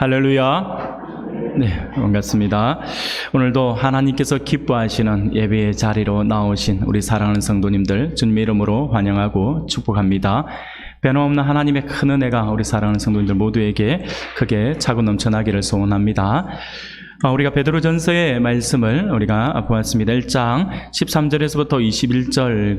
할렐루야. 네, 반갑습니다. 오늘도 하나님께서 기뻐하시는 예배의 자리로 나오신 우리 사랑하는 성도님들 주님의 이름으로 환영하고 축복합니다. 변함없는 하나님의 큰 은혜가 우리 사랑하는 성도님들 모두에게 크게 차고 넘쳐나기를 소원합니다. 우리가 베드로전서의 말씀을 우리가 보았습니다. 1장 13절에서부터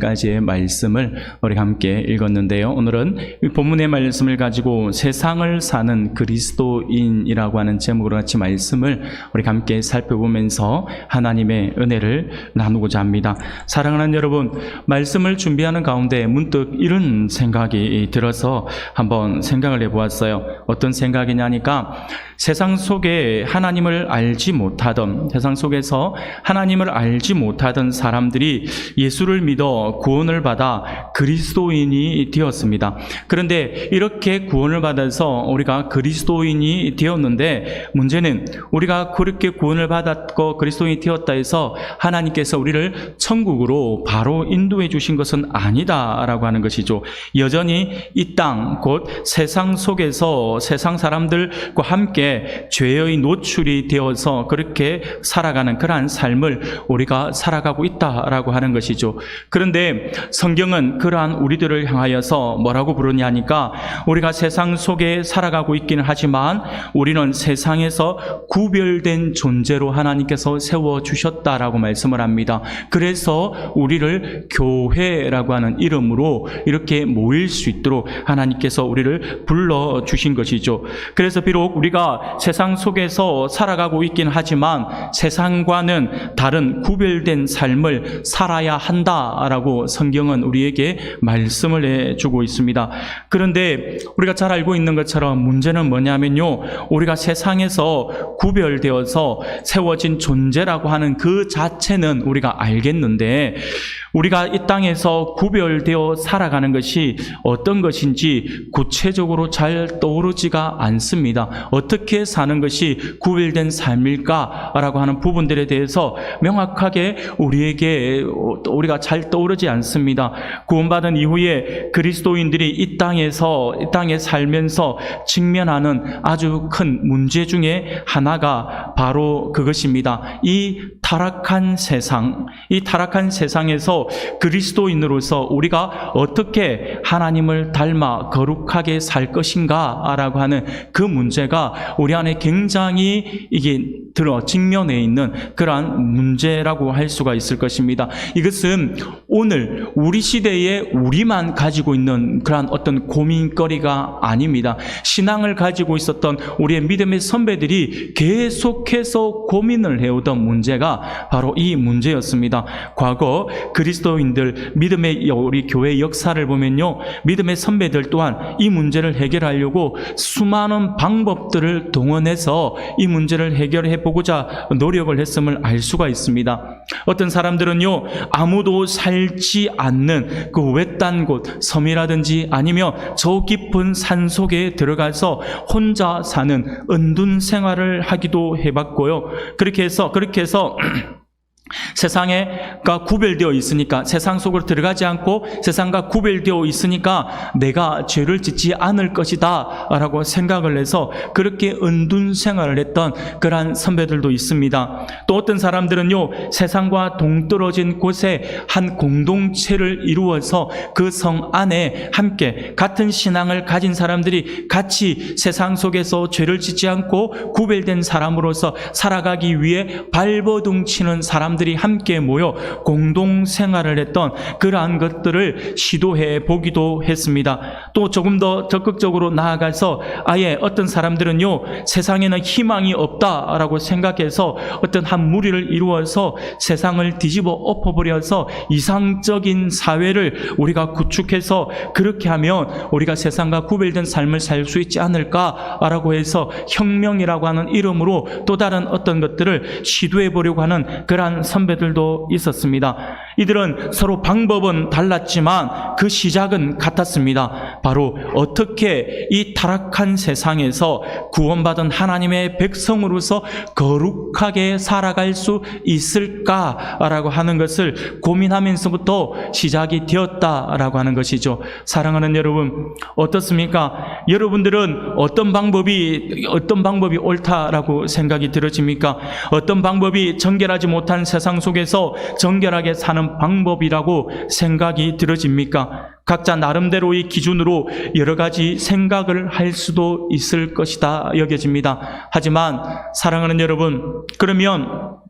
21절까지의 말씀을 우리가 함께 읽었는데요. 오늘은 이 본문의 말씀을 가지고 세상을 사는 그리스도인이라고 하는 제목으로 같이 말씀을 우리가 함께 살펴보면서 하나님의 은혜를 나누고자 합니다. 사랑하는 여러분, 말씀을 준비하는 가운데 문득 이런 생각이 들어서 한번 생각을 해보았어요. 어떤 생각이냐니까 세상 속에 하나님을 알지 못하던, 세상 속에서 하나님을 알지 못하던 사람들이 예수를 믿어 구원을 받아 그리스도인이 되었습니다. 그런데 이렇게 구원을 받아서 우리가 그리스도인이 되었는데 문제는 우리가 그렇게 구원을 받았고 그리스도인이 되었다 해서 하나님께서 우리를 천국으로 바로 인도해 주신 것은 아니다라고 하는 것이죠. 여전히 이 땅, 곧 세상 속에서 세상 사람들과 함께 죄의 노출이 되어서 그렇게 살아가는 그러한 삶을 우리가 살아가고 있다라고 하는 것이죠. 그런데 성경은 그러한 우리들을 향하여서 뭐라고 부르냐 하니까 우리가 세상 속에 살아가고 있기는 하지만 우리는 세상에서 구별된 존재로 하나님께서 세워주셨다라고 말씀을 합니다. 그래서 우리를 교회라고 하는 이름으로 이렇게 모일 수 있도록 하나님께서 우리를 불러주신 것이죠. 그래서 비록 우리가 세상 속에서 살아가고 있긴 하지만 세상과는 다른 구별된 삶을 살아야 한다라고 성경은 우리에게 말씀을 해주고 있습니다. 그런데 우리가 잘 알고 있는 것처럼 문제는 뭐냐면요, 우리가 세상에서 구별되어서 세워진 존재라고 하는 그 자체는 우리가 알겠는데 우리가 이 땅에서 구별되어 살아가는 것이 어떤 것인지 구체적으로 잘 떠오르지가 않습니다. 어떻게 사는 것이 구별된 삶일까라고 하는 부분들에 대해서 명확하게 우리가 잘 떠오르지 않습니다. 구원받은 이후에 그리스도인들이 이 땅에 살면서 직면하는 아주 큰 문제 중에 하나가 바로 그것입니다. 이 타락한 세상에서 그리스도인으로서 우리가 어떻게 하나님을 닮아 거룩하게 살 것인가라고 하는 그 문제가 우리 안에 굉장히 직면해 있는 그러한 문제라고 할 수가 있을 것입니다. 이것은 오늘 우리 시대에 우리만 가지고 있는 그러한 어떤 고민거리가 아닙니다. 신앙을 가지고 있었던 우리의 믿음의 선배들이 계속해서 고민을 해오던 문제가 바로 이 문제였습니다. 과거 그리스도인들, 우리 교회 역사를 보면요, 믿음의 선배들 또한 이 문제를 해결하려고 수많은 방법들을 동원해서 이 문제를 해결해 보고자 노력을 했음을 알 수가 있습니다. 어떤 사람들은요, 아무도 살지 않는 그 외딴 곳, 섬이라든지 아니면 저 깊은 산 속에 들어가서 혼자 사는 은둔 생활을 하기도 해봤고요. 그렇게 해서 세상과 구별되어 있으니까, 세상 속으로 들어가지 않고 세상과 구별되어 있으니까 내가 죄를 짓지 않을 것이다 라고 생각을 해서 그렇게 은둔 생활을 했던 그러한 선배들도 있습니다. 또 어떤 사람들은요, 세상과 동떨어진 곳에 한 공동체를 이루어서 그 성 안에 함께 같은 신앙을 가진 사람들이 같이 세상 속에서 죄를 짓지 않고 구별된 사람으로서 살아가기 위해 발버둥치는 사람들이 함께 모여 공동생활을 했던 그러한 것들을 시도해 보기도 했습니다. 또 조금 더 적극적으로 나아가서 아예 어떤 사람들은요, 세상에는 희망이 없다라고 생각해서 어떤 한 무리를 이루어서 세상을 뒤집어 엎어버려서 이상적인 사회를 우리가 구축해서 그렇게 하면 우리가 세상과 구별된 삶을 살 수 있지 않을까라고 해서 혁명이라고 하는 이름으로 또 다른 어떤 것들을 시도해 보려고 하는 그러한 그러한 선배들도 있었습니다. 이들은 서로 방법은 달랐지만 그 시작은 같았습니다. 바로 어떻게 이 타락한 세상에서 구원받은 하나님의 백성으로서 거룩하게 살아갈 수 있을까라고 하는 것을 고민하면서부터 시작이 되었다라고 하는 것이죠. 사랑하는 여러분, 어떻습니까? 여러분들은 어떤 방법이 옳다라고 생각이 들어집니까? 어떤 방법이 정결하지 못한 세상 속에서 정결하게 사는 방법이라고 생각이 들어집니까? 각자 나름대로의 기준으로 여러 가지 생각을 할 수도 있을 것이다 여겨집니다. 하지만 사랑하는 여러분, 그러면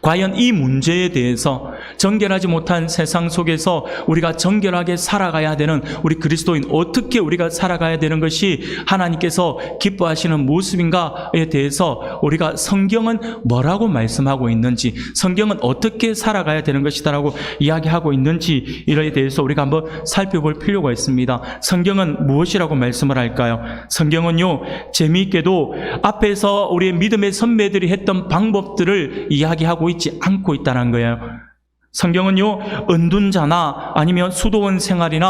과연 이 문제에 대해서 정결하지 못한 세상 속에서 우리가 정결하게 살아가야 되는 우리 그리스도인, 어떻게 우리가 살아가야 되는 것이 하나님께서 기뻐하시는 모습인가에 대해서 우리가 성경은 뭐라고 말씀하고 있는지, 성경은 어떻게 살아가야 되는 것이다라고 이야기하고 있는지 이에 대해서 우리가 한번 살펴볼 필요가 있습니다. 성경은 무엇이라고 말씀을 할까요? 성경은요, 재미있게도 앞에서 우리의 믿음의 선배들이 했던 방법들을 이야기하고 있지 않고 있다는 거예요. 성경은요, 은둔자나 아니면 수도원 생활의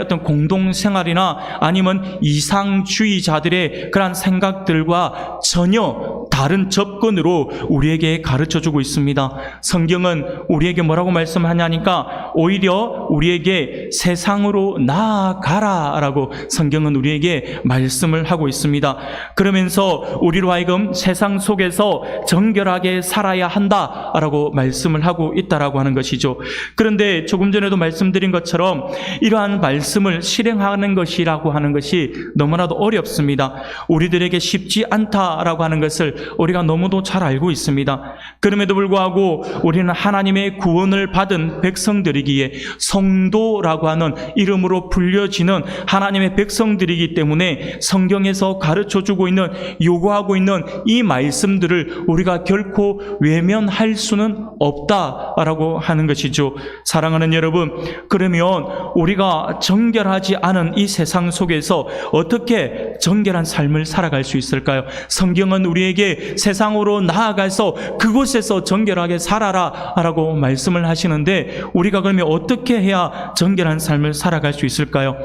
어떤 공동 생활이나 아니면 이상주의자들의 그런 생각들과 전혀 다른 접근으로 우리에게 가르쳐 주고 있습니다. 성경은 우리에게 뭐라고 말씀하냐니까 오히려 우리에게 세상으로 나아가라 라고 성경은 우리에게 말씀을 하고 있습니다. 그러면서 우리로 하여금 세상 속에서 정결하게 살아야 한다라고 말씀을 하고 있다라고 하는 것이죠. 그런데 조금 전에도 말씀드린 것처럼 이러한 말씀을 실행하는 것이라고 하는 것이 너무나도 어렵습니다. 우리들에게 쉽지 않다라고 하는 것을 우리가 너무도 잘 알고 있습니다. 그럼에도 불구하고 우리는 하나님의 구원을 받은 백성들이기에 성도라고 하는 이름으로 불려지는 하나님의 백성들이기 때문에 성경에서 가르쳐주고 있는, 요구하고 있는 이 말씀들을 우리가 결코 외면할 수는 없다라고 하는 것이죠. 사랑하는 여러분, 그러면 우리가 정결하지 않은 이 세상 속에서 어떻게 정결한 삶을 살아갈 수 있을까요? 성경은 우리에게 세상으로 나아가서 그곳에서 정결하게 살아라 라고 말씀을 하시는데, 우리가 그러면 어떻게 해야 정결한 삶을 살아갈 수 있을까요?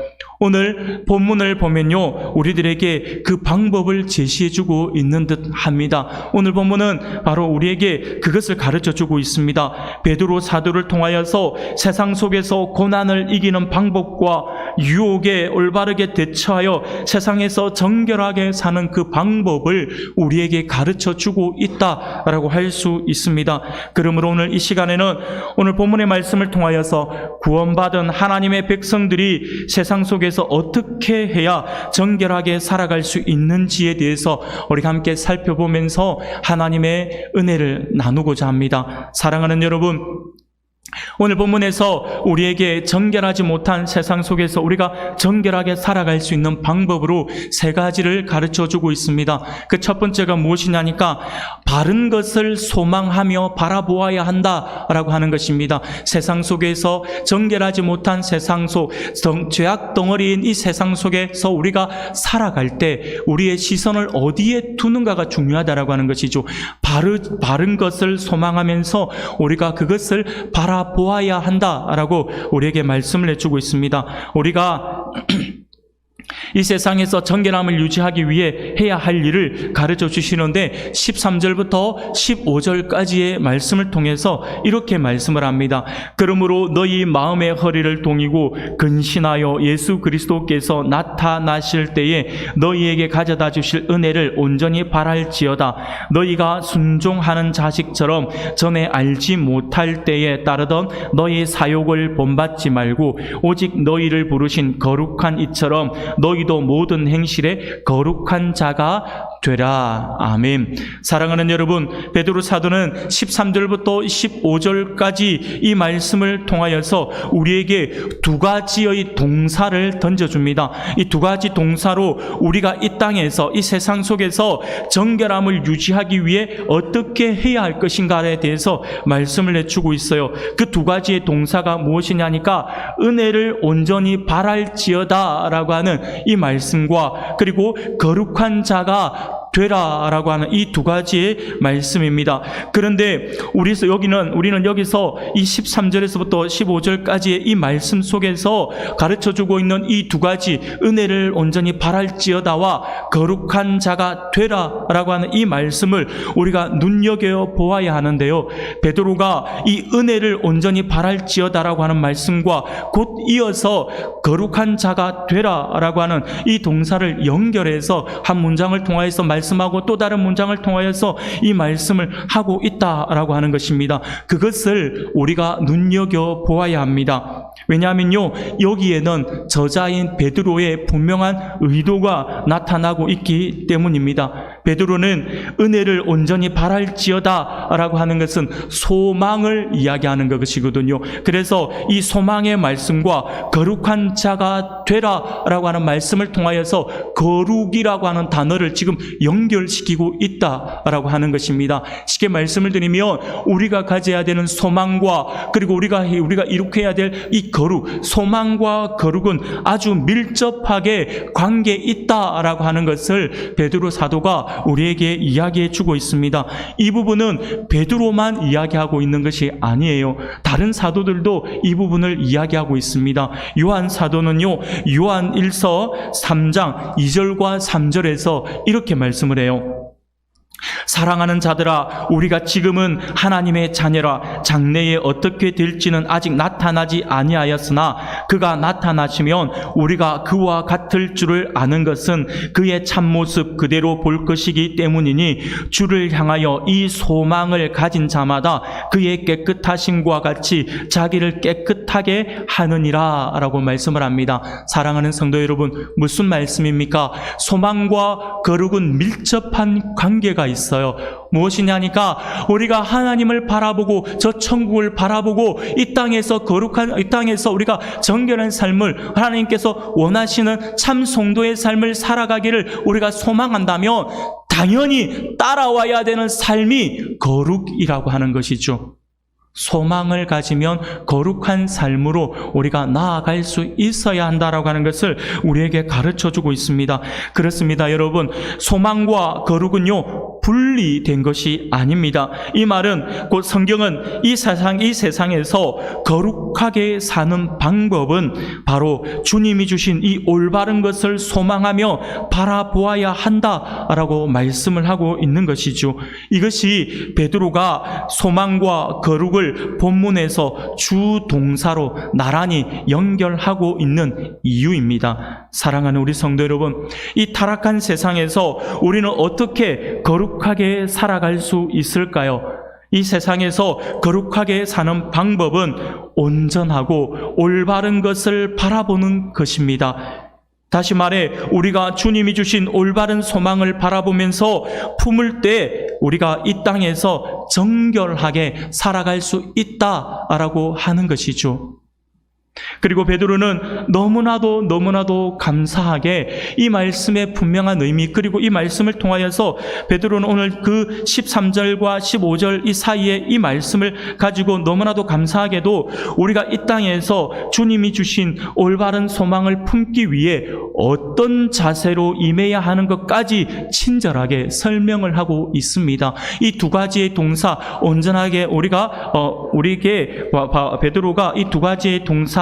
오늘 본문을 보면요, 우리들에게 그 방법을 제시해주고 있는 듯 합니다. 오늘 본문은 바로 우리에게 그것을 가르쳐주고 있습니다. 베드로 사도를 통하여서 세상 속에서 고난을 이기는 방법과 유혹에 올바르게 대처하여 세상에서 정결하게 사는 그 방법을 우리에게 가르쳐주고 있다라고 할 수 있습니다. 그러므로 오늘 이 시간에는 오늘 본문의 말씀을 통하여서 구원받은 하나님의 백성들이 세상 속에서 어떻게 해야 정결하게 살아갈 수 있는지에 대해서 우리가 함께 살펴보면서 하나님의 은혜를 나누고자 합니다. 사랑하는 여러분, 오늘 본문에서 우리에게 정결하지 못한 세상 속에서 우리가 정결하게 살아갈 수 있는 방법으로 세 가지를 가르쳐주고 있습니다. 그 첫 번째가 무엇이냐니까 바른 것을 소망하며 바라보아야 한다라고 하는 것입니다. 세상 속에서 정결하지 못한 세상 속, 죄악 덩어리인 이 세상 속에서 우리가 살아갈 때 우리의 시선을 어디에 두는가가 중요하다라고 하는 것이죠. 바른 것을 소망하면서 우리가 그것을 바라보아야 한다라고 우리에게 말씀을 해주고 있습니다. 우리가 이 세상에서 정결함을 유지하기 위해 해야 할 일을 가르쳐 주시는데 13절부터 15절까지의 말씀을 통해서 이렇게 말씀을 합니다. 그러므로 너희 마음의 허리를 동이고 근신하여 예수 그리스도께서 나타나실 때에 너희에게 가져다 주실 은혜를 온전히 바랄지어다. 너희가 순종하는 자식처럼 전에 알지 못할 때에 따르던 너희 사욕을 본받지 말고 오직 너희를 부르신 거룩한 이처럼 너희도 모든 행실에 거룩한 자가 되라. 아멘. 사랑하는 여러분, 베드로 사도는 13절부터 15절까지 이 말씀을 통하여서 우리에게 두 가지의 동사를 던져줍니다. 이 두 가지 동사로 우리가 이 땅에서, 이 세상 속에서 정결함을 유지하기 위해 어떻게 해야 할 것인가에 대해서 말씀을 해주고 있어요. 그 두 가지의 동사가 무엇이냐니까 은혜를 온전히 바랄지어다 라고 하는 이 말씀과 그리고 거룩한 자가 되라라고 하는 이 두 가지의 말씀입니다. 그런데 우리는 여기서 이 13절에서부터 15절까지의 이 말씀 속에서 가르쳐주고 있는 이 두 가지, 은혜를 온전히 바랄지어다와 거룩한 자가 되라라고 하는 이 말씀을 우리가 눈여겨 보아야 하는데요. 베드로가 이 은혜를 온전히 바랄지어다라고 하는 말씀과 곧 이어서 거룩한 자가 되라라고 하는 이 동사를 연결해서 한 문장을 통하여서 말씀하고 또 다른 문장을 통하여서 이 말씀을 하고 있다라고 하는 것입니다. 그것을 우리가 눈여겨 보아야 합니다. 왜냐하면요, 여기에는 저자인 베드로의 분명한 의도가 나타나고 있기 때문입니다. 베드로는 은혜를 온전히 바랄지어다 라고 하는 것은 소망을 이야기하는 것이거든요. 그래서 이 소망의 말씀과 거룩한 자가 되라 라고 하는 말씀을 통하여서 거룩이라고 하는 단어를 지금 연결시키고 있다라고 하는 것입니다. 쉽게 말씀을 드리면 우리가 가져야 되는 소망과 그리고 우리가 이룩해야 될 이 거룩, 소망과 거룩은 아주 밀접하게 관계 있다라고 하는 것을 베드로 사도가 우리에게 이야기해 주고 있습니다. 이 부분은 베드로만 이야기하고 있는 것이 아니에요. 다른 사도들도 이 부분을 이야기하고 있습니다. 요한 사도는요, 요한 1서 3장 2절과 3절에서 이렇게 말씀을 해요. 사랑하는 자들아, 우리가 지금은 하나님의 자녀라. 장래에 어떻게 될지는 아직 나타나지 아니하였으나 그가 나타나시면 우리가 그와 같을 줄을 아는 것은 그의 참모습 그대로 볼 것이기 때문이니 주를 향하여 이 소망을 가진 자마다 그의 깨끗하심과 같이 자기를 깨끗하게 하느니라 라고 말씀을 합니다. 사랑하는 성도 여러분, 무슨 말씀입니까? 소망과 거룩은 밀접한 관계가 있어요. 무엇이냐니까 우리가 하나님을 바라보고 저 천국을 바라보고 이 땅에서 우리가 정결한 삶을 하나님께서 원하시는 참 성도의 삶을 살아가기를 우리가 소망한다면 당연히 따라와야 되는 삶이 거룩이라고 하는 것이죠. 소망을 가지면 거룩한 삶으로 우리가 나아갈 수 있어야 한다라고 하는 것을 우리에게 가르쳐주고 있습니다. 그렇습니다, 여러분. 소망과 거룩은요, 분리된 것이 아닙니다. 이 말은 곧 성경은 이 세상에서 거룩하게 사는 방법은 바로 주님이 주신 이 올바른 것을 소망하며 바라보아야 한다라고 말씀을 하고 있는 것이죠. 이것이 베드로가 소망과 거룩을 본문에서 주동사로 나란히 연결하고 있는 이유입니다. 사랑하는 우리 성도 여러분, 이 타락한 세상에서 우리는 어떻게 거룩하게 살아갈 수 있을까요? 이 세상에서 거룩하게 사는 방법은 온전하고 올바른 것을 바라보는 것입니다. 다시 말해 우리가 주님이 주신 올바른 소망을 바라보면서 품을 때 우리가 이 땅에서 정결하게 살아갈 수 있다라고 하는 것이죠. 그리고 베드로는 너무나도 감사하게 이 말씀의 분명한 의미, 그리고 이 말씀을 통하여서 베드로는 오늘 그 13절과 15절 이 사이에 이 말씀을 가지고 너무나도 감사하게도 우리가 이 땅에서 주님이 주신 올바른 소망을 품기 위해 어떤 자세로 임해야 하는 것까지 친절하게 설명을 하고 있습니다. 이 두 가지의 동사 온전하게 베드로가 이 두 가지의 동사인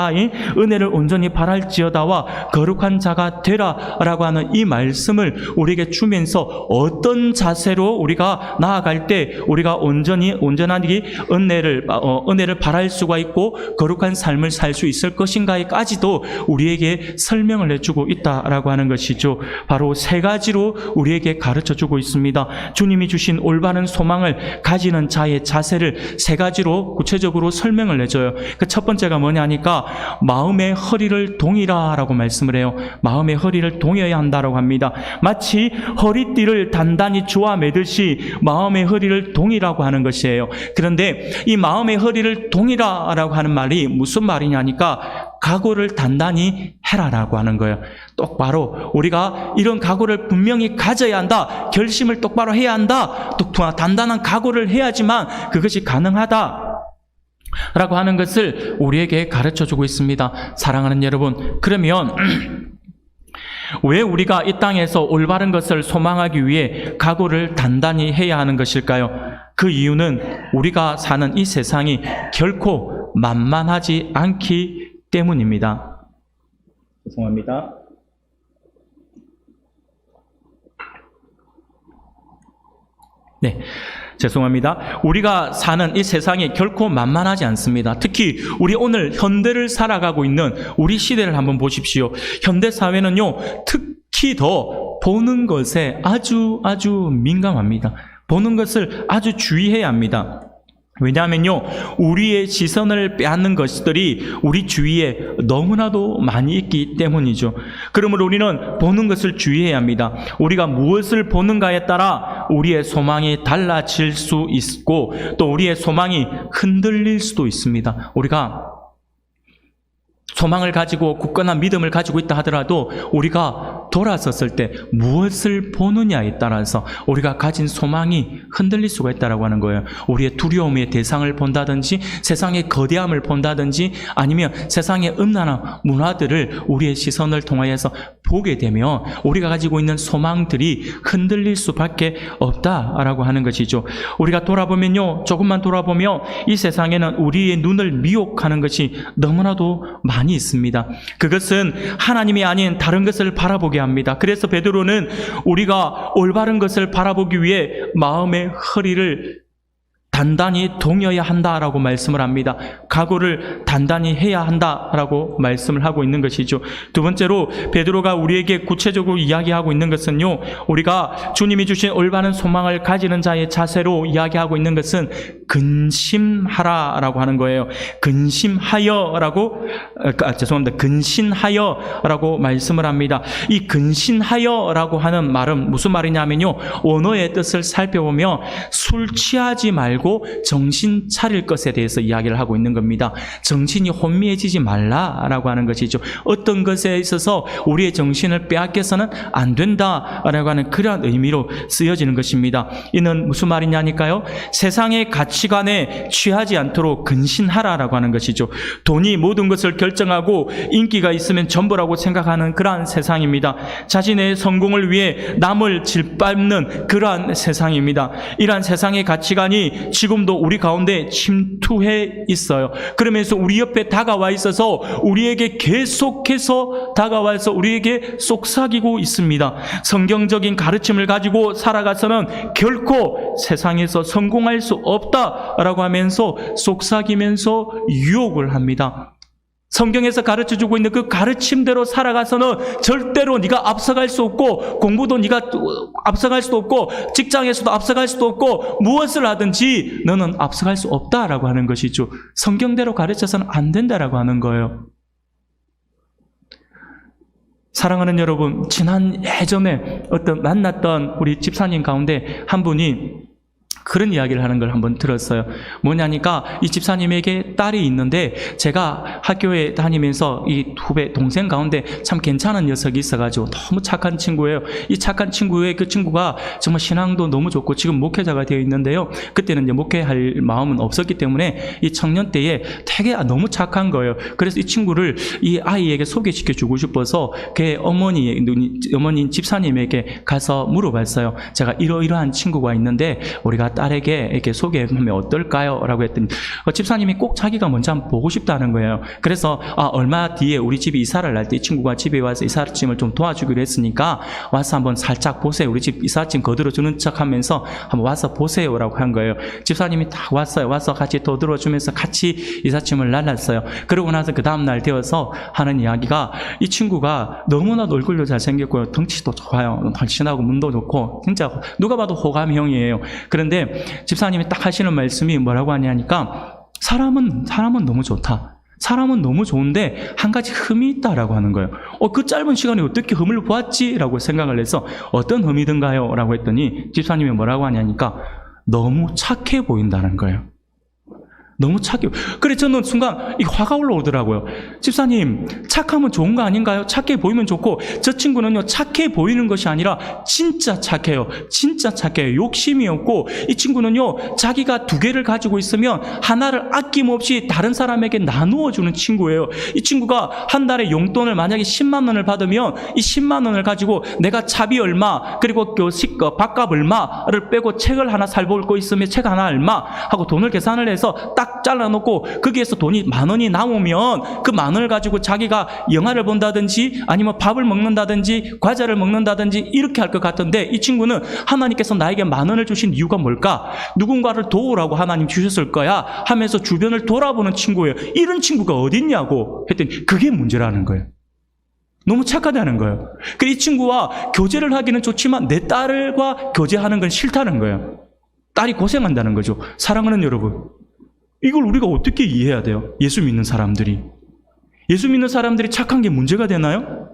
은혜를 온전히 바랄지어다와 거룩한 자가 되라라고 하는 이 말씀을 우리에게 주면서 어떤 자세로 우리가 나아갈 때 우리가 온전하게 은혜를 바랄 수가 있고 거룩한 삶을 살 수 있을 것인가에까지도 우리에게 설명을 해주고 있다라고 하는 것이죠. 바로 세 가지로 우리에게 가르쳐주고 있습니다. 주님이 주신 올바른 소망을 가지는 자의 자세를 세 가지로 구체적으로 설명을 해줘요. 그 첫 번째가 뭐냐니까 마음의 허리를 동이라라고 말씀을 해요. 마음의 허리를 동여야 한다라고 합니다. 마치 허리띠를 단단히 조아 매듯이 마음의 허리를 동이라고 하는 것이에요. 그런데 이 마음의 허리를 동이라라고 하는 말이 무슨 말이냐니까 각오를 단단히 해라라고 하는 거예요. 똑바로 우리가 이런 각오를 분명히 가져야 한다. 결심을 똑바로 해야 한다. 단단한 각오를 해야지만 그것이 가능하다 라고 하는 것을 우리에게 가르쳐주고 있습니다. 사랑하는 여러분, 그러면 왜 우리가 이 땅에서 올바른 것을 소망하기 위해 각오를 단단히 해야 하는 것일까요? 그 이유는 우리가 사는 이 세상이 결코 만만하지 않기 때문입니다. 죄송합니다. 네, 죄송합니다. 우리가 사는 이 세상이 결코 만만하지 않습니다. 특히 우리 오늘 현대를 살아가고 있는 우리 시대를 한번 보십시오. 현대 사회는요, 특히 더 보는 것에 아주 민감합니다. 보는 것을 아주 주의해야 합니다. 왜냐하면요, 우리의 시선을 빼앗는 것들이 우리 주위에 너무나도 많이 있기 때문이죠. 그러므로 우리는 보는 것을 주의해야 합니다. 우리가 무엇을 보는가에 따라 우리의 소망이 달라질 수 있고 또 우리의 소망이 흔들릴 수도 있습니다. 우리가 소망을 가지고 굳건한 믿음을 가지고 있다 하더라도 우리가 돌아섰을 때 무엇을 보느냐에 따라서 우리가 가진 소망이 흔들릴 수가 있다고 하는 거예요. 우리의 두려움의 대상을 본다든지 세상의 거대함을 본다든지 아니면 세상의 음란한 문화들을 우리의 시선을 통하여서 보게 되면 우리가 가지고 있는 소망들이 흔들릴 수밖에 없다라고 하는 것이죠. 우리가 돌아보면요, 조금만 돌아보면 이 세상에는 우리의 눈을 미혹하는 것이 너무나도 많이 있습니다. 그것은 하나님이 아닌 다른 것을 바라보게 합니다. 그래서 베드로는 우리가 올바른 것을 바라보기 위해 마음의 허리를 단단히 동여야 한다라고 말씀을 합니다. 각오를 단단히 해야 한다라고 말씀을 하고 있는 것이죠. 두 번째로 베드로가 우리에게 구체적으로 이야기하고 있는 것은요, 우리가 주님이 주신 올바른 소망을 가지는 자의 자세로 이야기하고 있는 것은 근심하라라고 하는 거예요. 근심하여라고 근신하여라고 말씀을 합니다. 이 근신하여라고 하는 말은 무슨 말이냐면요, 원어의 뜻을 살펴보면 술 취하지 말고 정신 차릴 것에 대해서 이야기를 하고 있는 겁니다. 정신이 혼미해지지 말라라고 하는 것이죠. 어떤 것에 있어서 우리의 정신을 빼앗겨서는 안 된다라고 하는 그런 의미로 쓰여지는 것입니다. 이는 무슨 말이냐니까요, 세상의 가치관에 취하지 않도록 근신하라라고 하는 것이죠. 돈이 모든 것을 결정하고 인기가 있으면 전부라고 생각하는 그러한 세상입니다. 자신의 성공을 위해 남을 짓밟는 그러한 세상입니다. 이러한 세상의 가치관이 지금도 우리 가운데 침투해 있어요. 그러면서 우리 옆에 다가와 있어서 우리에게 계속해서 다가와서 우리에게 속삭이고 있습니다. 성경적인 가르침을 가지고 살아가서는 결코 세상에서 성공할 수 없다라고 하면서 속삭이면서 유혹을 합니다. 성경에서 가르쳐주고 있는 그 가르침대로 살아가서는 절대로 네가 앞서갈 수 없고, 공부도 네가 앞서갈 수도 없고, 직장에서도 앞서갈 수도 없고, 무엇을 하든지 너는 앞서갈 수 없다라고 하는 것이죠. 성경대로 가르쳐서는 안 된다라고 하는 거예요. 사랑하는 여러분, 지난 예전에 만났던 우리 집사님 가운데 한 분이 그런 이야기를 하는 걸 한번 들었어요. 뭐냐니까 이 집사님에게 딸이 있는데 제가 학교에 다니면서 이 후배 동생 가운데 참 괜찮은 녀석이 있어가지고 너무 착한 친구예요. 이 착한 친구의 그 친구가 정말 신앙도 너무 좋고 지금 목회자가 되어 있는데요. 그때는 이제 목회할 마음은 없었기 때문에 이 청년 때에 되게 너무 착한 거예요. 그래서 이 친구를 이 아이에게 소개시켜 주고 싶어서 걔 어머니 집사님에게 가서 물어봤어요. 제가 이러이러한 친구가 있는데 우리가 딸에게 이렇게 소개하면 어떨까요? 라고 했더니 집사님이 꼭 자기가 먼저 한번 보고 싶다는 거예요. 그래서 얼마 뒤에 우리 집이 이사를 날 때 이 친구가 집에 와서 이삿짐을 좀 도와주기로 했으니까 와서 한번 살짝 보세요. 우리 집 이삿짐 거들어주는 척 하면서 한번 와서 보세요 라고 한 거예요. 집사님이 딱 왔어요. 와서 같이 거들어주면서 같이 이삿짐을 날랐어요. 그러고 나서 그 다음날 되어서 하는 이야기가 이 친구가 너무나도 얼굴도 잘생겼고요. 덩치도 좋아요. 날씬하고 문도 좋고 진짜 누가 봐도 호감형이에요. 그런데 집사님이 딱 하시는 말씀이 뭐라고 하냐니까 사람은 너무 좋다. 사람은 너무 좋은데 한 가지 흠이 있다라고 하는 거예요. 그 짧은 시간에 어떻게 흠을 보았지? 라고 생각을 해서 어떤 흠이든가요? 라고 했더니 집사님이 뭐라고 하냐니까 너무 착해 보인다는 거예요. 너무 착해요. 그래 저는 순간 이 화가 올라오더라고요. 집사님, 착하면 좋은 거 아닌가요? 착해 보이면 좋고, 저 친구는요, 착해 보이는 것이 아니라 진짜 착해요. 진짜 착해요. 욕심이 없고, 이 친구는요, 자기가 2개를 가지고 있으면 하나를 아낌없이 다른 사람에게 나누어 주는 친구예요. 이 친구가 한 달에 용돈을 만약에 10만 원을 받으면 이 10만 원을 가지고 내가 차비 얼마, 그리고 밥값 얼마를 빼고 책을 하나 살볼 거 있으면 책 하나 얼마 하고 돈을 계산을 해서 딱 잘라놓고, 거기에서 돈이 10,000원이 남으면 그 10,000원을 가지고 자기가 영화를 본다든지 아니면 밥을 먹는다든지 과자를 먹는다든지 이렇게 할 것 같은데, 이 친구는 하나님께서 나에게 10,000원을 주신 이유가 뭘까? 누군가를 도우라고 하나님 주셨을 거야 하면서 주변을 돌아보는 친구예요. 이런 친구가 어딨냐고 했더니 그게 문제라는 거예요. 너무 착하다는 거예요. 이 친구와 교제를 하기는 좋지만 내 딸과 교제하는 건 싫다는 거예요. 딸이 고생한다는 거죠. 사랑하는 여러분, 이걸 우리가 어떻게 이해해야 돼요? 예수 믿는 사람들이 착한 게 문제가 되나요?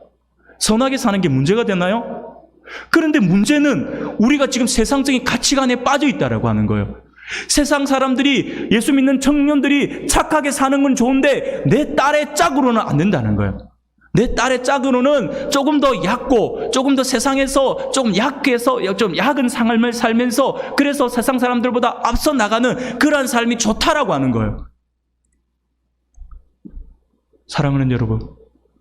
선하게 사는 게 문제가 되나요? 그런데 문제는 우리가 지금 세상적인 가치관에 빠져 있다라고 하는 거예요. 세상 사람들이, 예수 믿는 청년들이 착하게 사는 건 좋은데 내 딸의 짝으로는 안 된다는 거예요. 내 딸의 짝으로는 조금 더 얕고, 조금 더 세상에서 조금 약해서 좀 약은 삶을 살면서, 그래서 세상 사람들보다 앞서 나가는 그러한 삶이 좋다라고 하는 거예요. 사랑하는 여러분,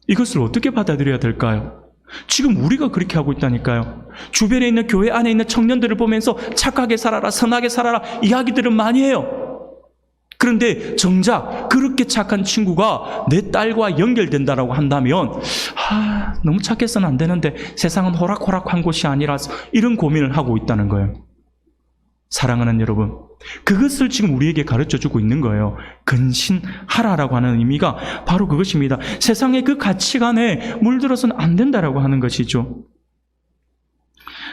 이것을 어떻게 받아들여야 될까요? 지금 우리가 그렇게 하고 있다니까요. 주변에 있는 교회 안에 있는 청년들을 보면서 착하게 살아라, 선하게 살아라 이야기들은 많이 해요. 그런데 정작 그렇게 착한 친구가 내 딸과 연결된다라고 한다면, 너무 착해서는 안 되는데 세상은 호락호락한 곳이 아니라서 이런 고민을 하고 있다는 거예요. 사랑하는 여러분, 그것을 지금 우리에게 가르쳐주고 있는 거예요. 근신하라라고 하는 의미가 바로 그것입니다. 세상의 그 가치관에 물들어서는 안 된다라고 하는 것이죠.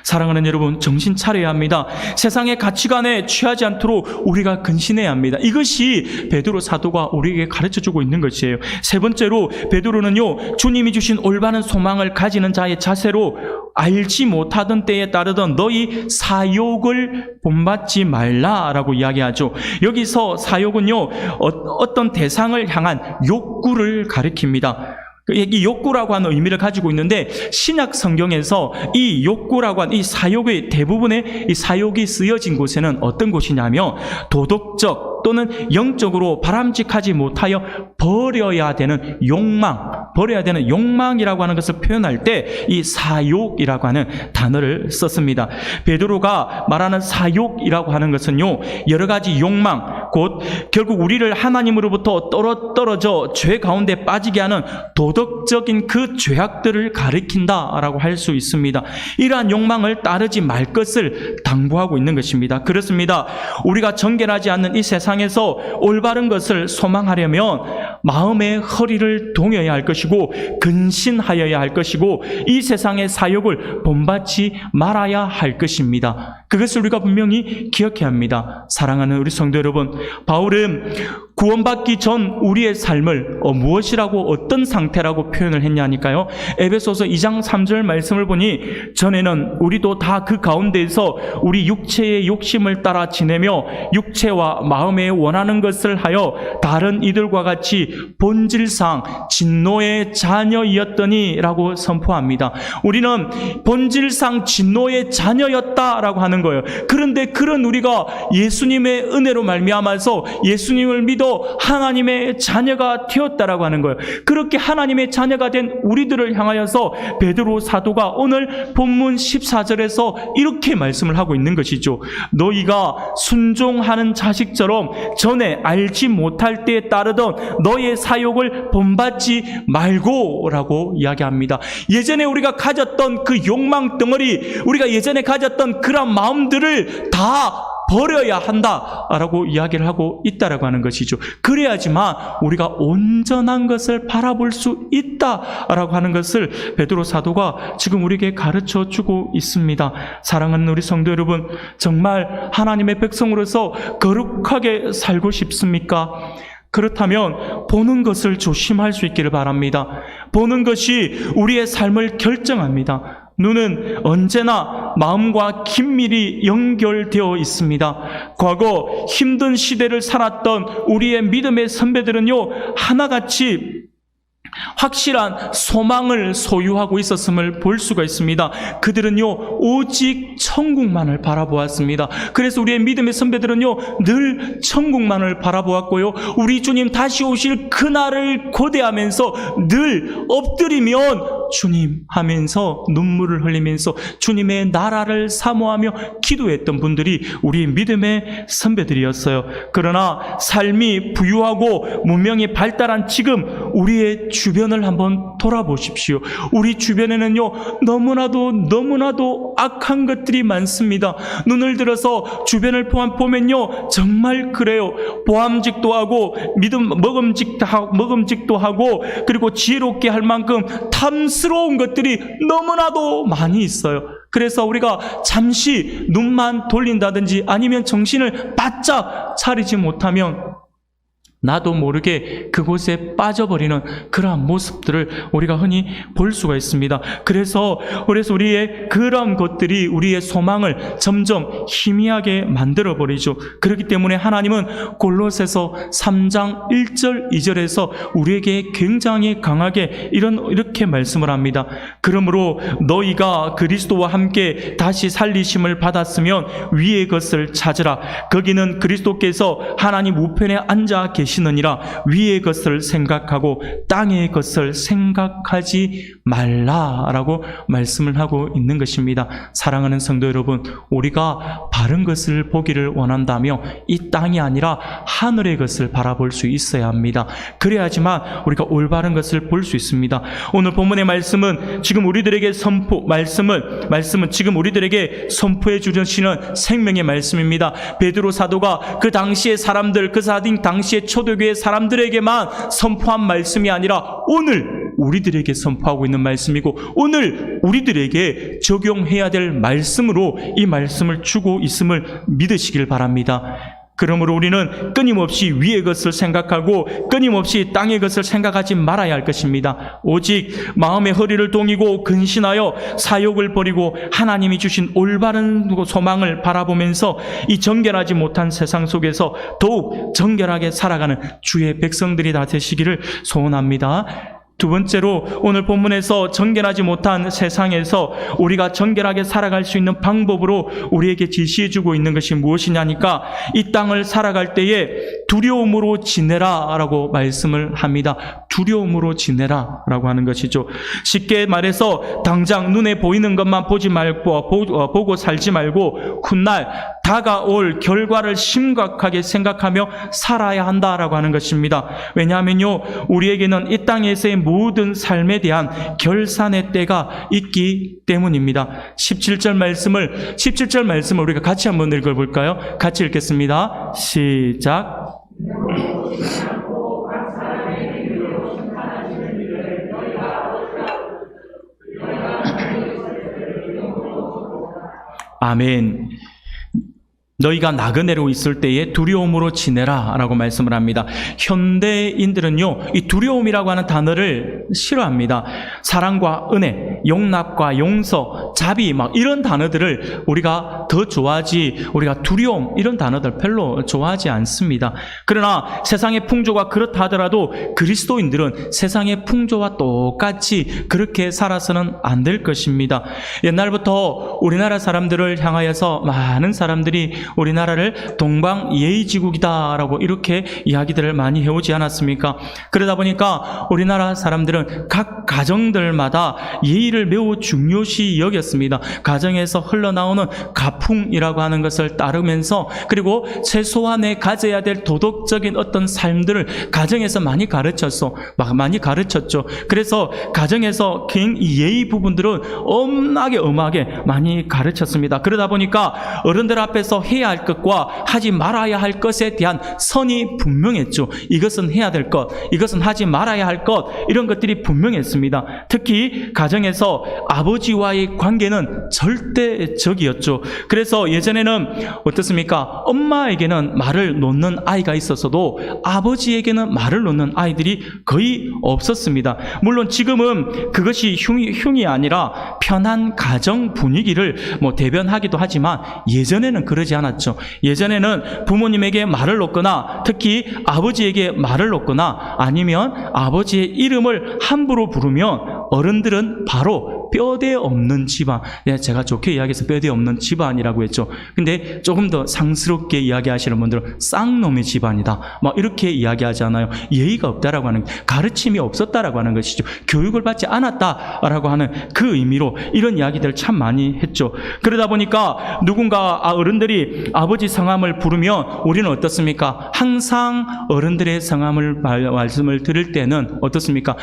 사랑하는 여러분, 정신 차려야 합니다. 세상의 가치관에 취하지 않도록 우리가 근신해야 합니다. 이것이 베드로 사도가 우리에게 가르쳐주고 있는 것이에요. 세 번째로, 베드로는요, 주님이 주신 올바른 소망을 가지는 자의 자세로 알지 못하던 때에 따르던 너희 사욕을 본받지 말라라고 이야기하죠. 여기서 사욕은요, 어떤 대상을 향한 욕구를 가리킵니다. 이 욕구라고 하는 의미를 가지고 있는데, 신약 성경에서 이 욕구라고 하는 이 사욕의 대부분의 이 사욕이 쓰여진 곳에는 어떤 곳이냐면, 도덕적 또는 영적으로 바람직하지 못하여 버려야 되는 욕망이라고 하는 것을 표현할 때 이 사욕이라고 하는 단어를 썼습니다. 베드로가 말하는 사욕이라고 하는 것은요, 여러 가지 욕망, 곧 결국 우리를 하나님으로부터 떨어져 죄 가운데 빠지게 하는 도덕적인 그 죄악들을 가리킨다라고 할 수 있습니다. 이러한 욕망을 따르지 말 것을 당부하고 있는 것입니다. 그렇습니다. 우리가 정결하지 않는 이 세상에서 올바른 것을 소망하려면 마음의 허리를 동여야 할 것이고, 근신하여야 할 것이고, 이 세상의 사욕을 본받지 말아야 할 것입니다. 그것을 우리가 분명히 기억해야 합니다. 사랑하는 우리 성도 여러분, 바울은 구원받기 전 우리의 삶을 무엇이라고, 어떤 상태라고 표현을 했냐니까요. 에베소서 2장 3절 말씀을 보니, 전에는 우리도 다 그 가운데에서 우리 육체의 욕심을 따라 지내며 육체와 마음에 원하는 것을 하여 다른 이들과 같이 본질상 진노의 자녀이었더니라고 선포합니다. 우리는 본질상 진노의 자녀였다라고 하는 거예요. 그런데 그런 우리가 예수님의 은혜로 말미암아서 예수님을 믿어 하나님의 자녀가 되었다라고 하는 거예요. 그렇게 하나님의 자녀가 된 우리들을 향하여서 베드로 사도가 오늘 본문 14절에서 이렇게 말씀을 하고 있는 것이죠. 너희가 순종하는 자식처럼 전에 알지 못할 때에 따르던 너의 사욕을 본받지 말고 라고 이야기합니다. 예전에 우리가 가졌던 그 욕망 덩어리, 우리가 예전에 가졌던 그런 마음들을 다 버려야 한다라고 이야기를 하고 있다라고 하는 것이죠. 그래야지만 우리가 온전한 것을 바라볼 수 있다라고 하는 것을 베드로 사도가 지금 우리에게 가르쳐 주고 있습니다. 사랑하는 우리 성도 여러분, 정말 하나님의 백성으로서 거룩하게 살고 싶습니까? 그렇다면 보는 것을 조심할 수 있기를 바랍니다. 보는 것이 우리의 삶을 결정합니다. 눈은 언제나 마음과 긴밀히 연결되어 있습니다. 과거 힘든 시대를 살았던 우리의 믿음의 선배들은요, 하나같이 확실한 소망을 소유하고 있었음을 볼 수가 있습니다. 그들은요, 오직 천국만을 바라보았습니다. 그래서 우리의 믿음의 선배들은요, 늘 천국만을 바라보았고요, 우리 주님 다시 오실 그날을 고대하면서 늘 엎드리면 주님 하면서 눈물을 흘리면서 주님의 나라를 사모하며 기도했던 분들이 우리 믿음의 선배들이었어요. 그러나 삶이 부유하고 문명이 발달한 지금 우리의 주변을 한번 돌아보십시오. 우리 주변에는요, 너무나도 악한 것들이 많습니다. 눈을 들어서 주변을 보면요, 정말 그래요. 보암직도 하고 먹음직도 하고, 그리고 지혜롭게 할 만큼 탐스러운 것들이 너무나도 많이 있어요. 그래서 우리가 잠시 눈만 돌린다든지 아니면 정신을 바짝 차리지 못하면 나도 모르게 그곳에 빠져버리는 그러한 모습들을 우리가 흔히 볼 수가 있습니다. 그래서 우리의 그런 것들이 우리의 소망을 점점 희미하게 만들어버리죠. 그렇기 때문에 하나님은 골로새서 3장 1절 2절에서 우리에게 굉장히 강하게 이렇게 말씀을 합니다. 그러므로 너희가 그리스도와 함께 다시 살리심을 받았으면 위의 것을 찾으라. 거기는 그리스도께서 하나님 우편에 앉아 계시느니라. 위의 것을 생각하고 땅의 것을 생각하지 말라라고 말씀을 하고 있는 것입니다. 사랑하는 성도 여러분, 우리가 바른 것을 보기를 원한다며 이 땅이 아니라 하늘의 것을 바라볼 수 있어야 합니다. 그래야지만 우리가 올바른 것을 볼 수 있습니다. 오늘 본문의 말씀은 지금 우리들에게 말씀은 지금 우리들에게 선포해 주시는 생명의 말씀입니다. 베드로 사도가 그 당시의 사람들, 당시의 초대교회 사람들에게만 선포한 말씀이 아니라 오늘 우리들에게 선포하고 있는 말씀이고, 오늘 우리들에게 적용해야 될 말씀으로 이 말씀을 주고 있음을 믿으시길 바랍니다. 그러므로 우리는 끊임없이 위의 것을 생각하고 끊임없이 땅의 것을 생각하지 말아야 할 것입니다. 오직 마음의 허리를 동이고 근신하여 사욕을 버리고 하나님이 주신 올바른 소망을 바라보면서 이 정결하지 못한 세상 속에서 더욱 정결하게 살아가는 주의 백성들이 다 되시기를 소원합니다. 두 번째로 오늘 본문에서 정결하지 못한 세상에서 우리가 정결하게 살아갈 수 있는 방법으로 우리에게 지시해주고 있는 것이 무엇이냐니까, 이 땅을 살아갈 때에 두려움으로 지내라 라고 말씀을 합니다. 두려움으로 지내라 라고 하는 것이죠. 쉽게 말해서 당장 눈에 보이는 것만 보고 살지 말고 훗날 다가올 결과를 심각하게 생각하며 살아야 한다라고 하는 것입니다. 왜냐하면요, 우리에게는 이 땅에서의 모든 삶에 대한 결산의 때가 있기 때문입니다. 17절 말씀을 우리가 같이 한번 읽어볼까요? 같이 읽겠습니다. 시작. 아멘. 너희가 나그네로 있을 때에 두려움으로 지내라 라고 말씀을 합니다. 현대인들은요, 이 두려움이라고 하는 단어를 싫어합니다. 사랑과 은혜, 용납과 용서, 자비 이런 단어들을 우리가 더 좋아하지, 우리가 두려움 이런 단어들 별로 좋아하지 않습니다. 그러나 세상의 풍조가 그렇다 하더라도 그리스도인들은 세상의 풍조와 똑같이 그렇게 살아서는 안 될 것입니다. 옛날부터 우리나라 사람들을 향하여서 많은 사람들이 우리나라를 동방예의지국이다라고 이렇게 이야기들을 많이 해오지 않았습니까? 그러다 보니까 우리나라 사람들은 각 가정들마다 예의를 매우 중요시 여겼습니다. 가정에서 흘러나오는 가풍이라고 하는 것을 따르면서, 그리고 최소한에 가져야 될 도덕적인 어떤 삶들을 가정에서 많이 가르쳤죠. 그래서 가정에서 이 예의 부분들은 엄하게 많이 가르쳤습니다. 그러다 보니까 어른들 앞에서 해야 해야 할 것과 하지 말아야 할 것에 대한 선이 분명했죠. 이것은 해야 될 것, 이것은 하지 말아야 할 것, 이런 것들이 분명했습니다. 특히 가정에서 아버지와의 관계는 절대적이었죠. 그래서 예전에는 어떻습니까? 엄마에게는 말을 놓는 아이가 있었어도 아버지에게는 말을 놓는 아이들이 거의 없었습니다. 물론 지금은 그것이 흉이 아니라 편한 가정 분위기를 대변하기도 하지만 예전에는 그러지 않았죠. 예전에는 부모님에게 말을 놓거나 특히 아버지에게 말을 놓거나 아니면 아버지의 이름을 함부로 부르면 어른들은 바로 뼈대 없는 집안, 제가 좋게 이야기해서 뼈대 없는 집안이라고 했죠. 근데 조금 더 상스럽게 이야기하시는 분들은 쌍놈의 집안이다, 이렇게 이야기하지 않아요. 예의가 없다라고 하는, 가르침이 없었다라고 하는 것이죠. 교육을 받지 않았다라고 하는 그 의미로 이런 이야기들을 참 많이 했죠. 그러다 보니까 누군가 어른들이 아버지 성함을 부르면 우리는 어떻습니까? 항상 어른들의 성함을 말씀을 들을 때는 어떻습니까?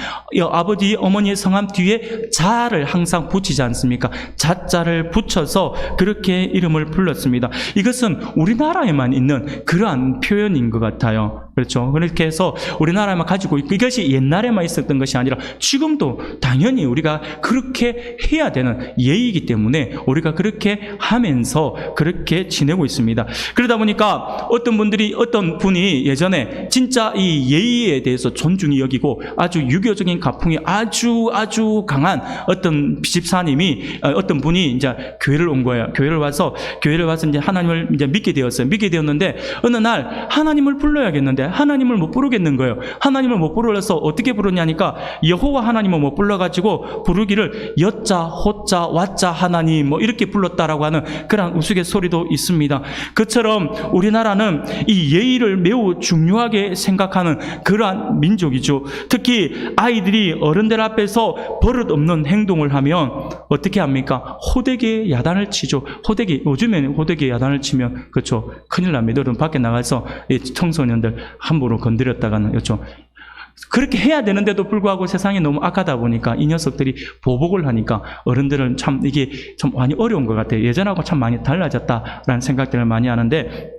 아버지 어머니의 성함 뒤에 자를 항상 붙이지 않습니까? 자자를 붙여서 그렇게 이름을 불렀습니다. 이것은 우리나라에만 있는 그러한 표현인 것 같아요. 그렇죠. 그렇게 해서 우리나라에만 가지고 있고, 이것이 옛날에만 있었던 것이 아니라 지금도 당연히 우리가 그렇게 해야 되는 예의이기 때문에 우리가 그렇게 하면서 그렇게 지내고 있습니다. 그러다 보니까 어떤 분이 예전에 진짜 이 예의에 대해서 존중이 여기고 아주 유교적인 가풍이 아주 강한 어떤 집사님이, 어떤 분이 이제 교회를 온 거예요. 교회를 와서 이제 하나님을 이제 믿게 되었는데 어느 날 하나님을 불러야겠는데 하나님을 못 부르겠는 거예요. 하나님을 못 불러서 어떻게 부르냐니까 여호와 하나님을 못 불러가지고 부르기를 여자, 호자, 와자 하나님 이렇게 불렀다라고 하는 그런 우스갯소리도 있습니다. 그처럼 우리나라는 이 예의를 매우 중요하게 생각하는 그러한 민족이죠. 특히 아이들이 어른들 앞에서 버릇없는 행동을 하면 어떻게 합니까? 호되게 야단을 치죠. 요즘에는 호되게 야단을 치면 그렇죠, 큰일 납니다. 여러분 밖에 나가서 이 청소년들 함부로 건드렸다가는, 그렇죠, 그렇게 해야 되는데도 불구하고 세상이 너무 악하다 보니까 이 녀석들이 보복을 하니까 어른들은 참 이게 참 많이 어려운 것 같아요. 예전하고 참 많이 달라졌다라는 생각들을 많이 하는데,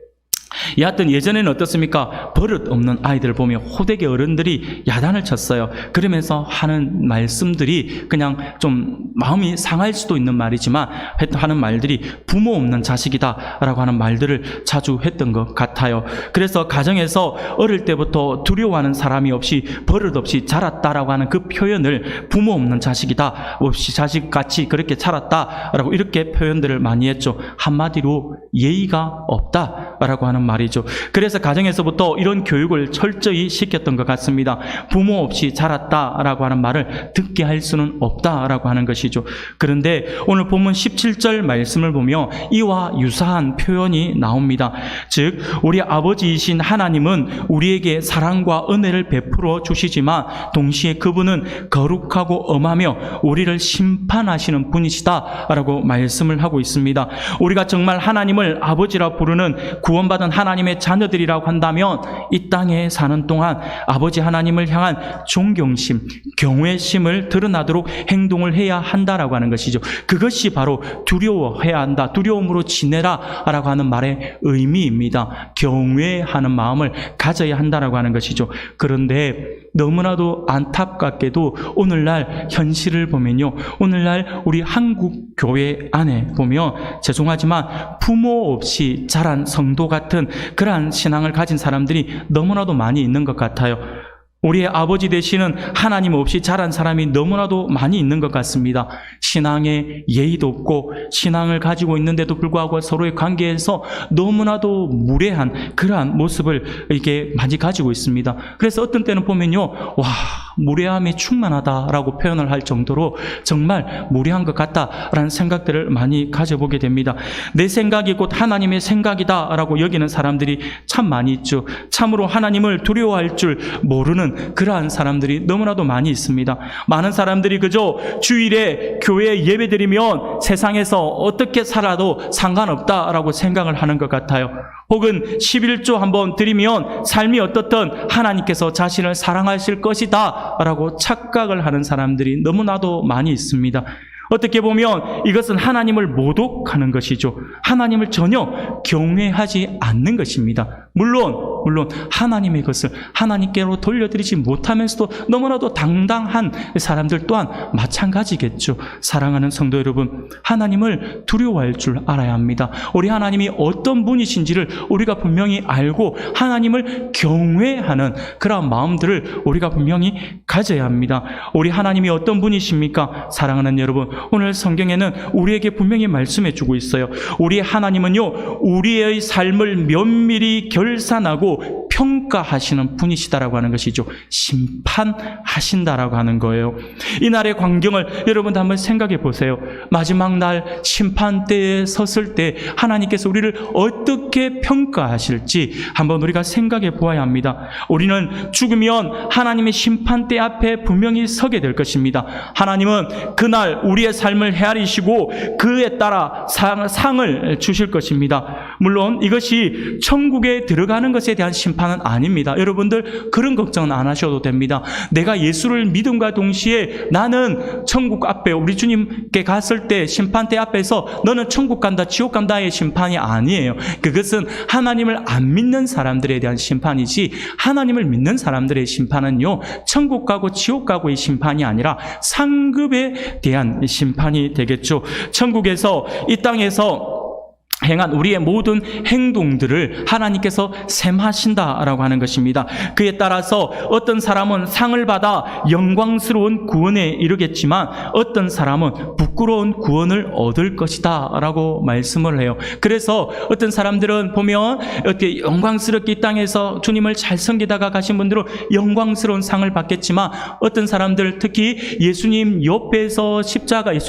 여하튼 예전에는 어떻습니까? 버릇 없는 아이들을 보면 호되게 어른들이 야단을 쳤어요. 그러면서 하는 말씀들이 그냥 좀 마음이 상할 수도 있는 말이지만 하는 말들이 부모 없는 자식이다라고 하는 말들을 자주 했던 것 같아요. 그래서 가정에서 어릴 때부터 두려워하는 사람이 없이 버릇 없이 자랐다라고 하는 그 표현을 부모 없는 자식이다, 없이 자식같이 그렇게 자랐다라고 이렇게 표현들을 많이 했죠. 한마디로 예의가 없다라고 하는 말이죠. 그래서 가정에서부터 이런 교육을 철저히 시켰던 것 같습니다. 부모 없이 자랐다라고 하는 말을 듣게 할 수는 없다라고 하는 것이죠. 그런데 오늘 본문 17절 말씀을 보며 이와 유사한 표현이 나옵니다. 즉 우리 아버지이신 하나님은 우리에게 사랑과 은혜를 베풀어 주시지만 동시에 그분은 거룩하고 엄하며 우리를 심판하시는 분이시다라고 말씀을 하고 있습니다. 우리가 정말 하나님을 아버지라 부르는 구원받은 하나님의 자녀들이라고 한다면 이 땅에 사는 동안 아버지 하나님을 향한 존경심, 경외심을 드러나도록 행동을 해야 한다라고 하는 것이죠. 그것이 바로 두려워해야 한다, 두려움으로 지내라 라고 하는 말의 의미입니다. 경외하는 마음을 가져야 한다라고 하는 것이죠. 그런데 너무나도 안타깝게도 오늘날 현실을 보면요, 오늘날 우리 한국 교회 안에 보면 죄송하지만 부모 없이 자란 성도 같은 그러한 신앙을 가진 사람들이 너무나도 많이 있는 것 같아요. 우리의 아버지 되시는 하나님 없이 자란 사람이 너무나도 많이 있는 것 같습니다. 신앙에 예의도 없고 신앙을 가지고 있는데도 불구하고 서로의 관계에서 너무나도 무례한 그러한 모습을 이렇게 많이 가지고 있습니다. 그래서 어떤 때는 보면요, 와, 무례함이 충만하다라고 표현을 할 정도로 정말 무례한 것 같다라는 생각들을 많이 가져보게 됩니다. 내 생각이 곧 하나님의 생각이다라고 여기는 사람들이 참 많이 있죠. 참으로 하나님을 두려워할 줄 모르는 그러한 사람들이 너무나도 많이 있습니다. 많은 사람들이 그저 주일에 교회에 예배드리면 세상에서 어떻게 살아도 상관없다라고 생각을 하는 것 같아요. 혹은 11조 한번 드리면 삶이 어떻든 하나님께서 자신을 사랑하실 것이다 라고 착각을 하는 사람들이 너무나도 많이 있습니다. 어떻게 보면 이것은 하나님을 모독하는 것이죠. 하나님을 전혀 경외하지 않는 것입니다. 물론 하나님의 것을 하나님께로 돌려드리지 못하면서도 너무나도 당당한 사람들 또한 마찬가지겠죠. 사랑하는 성도 여러분, 하나님을 두려워할 줄 알아야 합니다. 우리 하나님이 어떤 분이신지를 우리가 분명히 알고 하나님을 경외하는 그러한 마음들을 우리가 분명히 가져야 합니다. 우리 하나님이 어떤 분이십니까? 사랑하는 여러분, 오늘 성경에는 우리에게 분명히 말씀해 주고 있어요. 우리 하나님은요, 우리의 삶을 면밀히 결산하고 평가하시는 분이시다라고 하는 것이죠. 심판하신다라고 하는 거예요. 이날의 광경을 여러분도 한번 생각해 보세요. 마지막 날 심판 때에 섰을 때 하나님께서 우리를 어떻게 평가하실지 한번 우리가 생각해 보아야 합니다. 우리는 죽으면 하나님의 심판대 앞에 분명히 서게 될 것입니다. 하나님은 그날 우리의 삶을 헤아리시고 그에 따라 상을 주실 것입니다. 물론 이것이 천국에 들어가는 것에 대한 심판은 아닙니다. 여러분들 그런 걱정은 안 하셔도 됩니다. 내가 예수를 믿음과 동시에 나는 천국 앞에 우리 주님께 갔을 때 심판대 앞에서 너는 천국 간다 지옥 간다의 심판이 아니에요. 그것은 하나님을 안 믿는 사람들에 대한 심판이지, 하나님을 믿는 사람들의 심판은요, 천국 가고 지옥 가고의 심판이 아니라 상급에 대한 심판이 되겠죠. 천국에서 이 땅에서 행한 우리의 모든 행동들을 하나님께서 셈하신다라고 하는 것입니다. 그에 따라서 어떤 사람은 상을 받아 영광스러운 구원에 이르겠지만 어떤 사람은 부끄러운 구원을 얻을 것이다 라고 말씀을 해요. 그래서 어떤 사람들은 보면 이렇게 영광스럽게 이 땅에서 주님을 잘 섬기다가 가신 분들은 영광스러운 상을 받겠지만, 어떤 사람들 특히 예수님 옆에 십자가에